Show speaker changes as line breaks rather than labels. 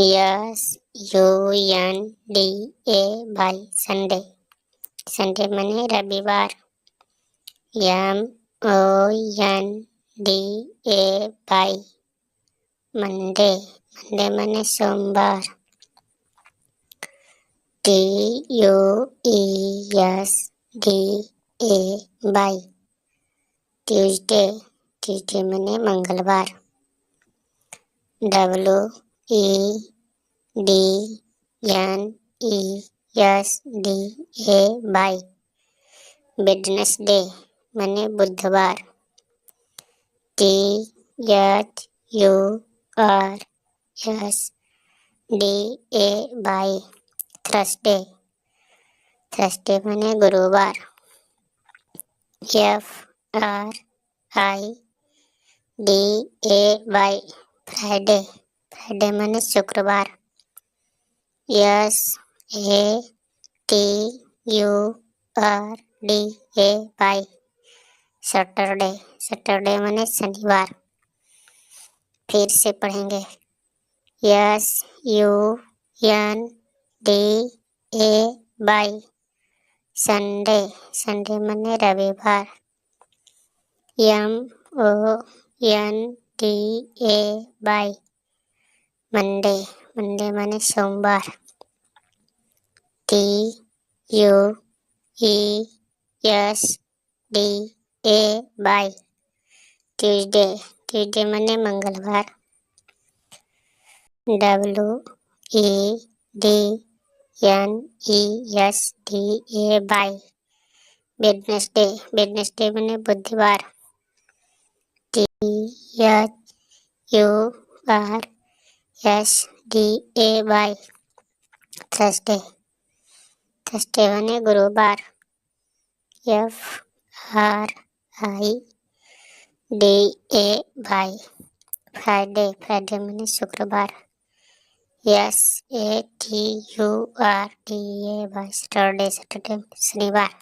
SUNDA Sunday. Sunday Mane रविवार। MONDA Monday. Monday Mane सोमवार। TUESDA Tuesday. Tuesday Mane मंगलवार। WEDNESDA वेडनेसडे माने बुधवार। THURSDA Thursday. थर्सडे माने गुरुवार। FRIDAY Friday. फ्राइडे माने शुक्रवार। SATURDAY Saturday. सैटरडे माने शनिवार। फिर से पढ़ेंगे। SUNDAY Sunday. संडे माने रविवार। MONDAY Monday. मंडे माने सोमवार। TUESDAY Tuesday. ट्यूसडे माने मंगलवार। WEDNESDA Wednesday. वेडनेसडे माने बुधवार। THURSDAY Thursday. थर्सडे माने गुरुवार। FRIDAY Friday. फ्राइडे माने शुक्रवार। SATURDAY Saturday. सैटरडे शनिवार।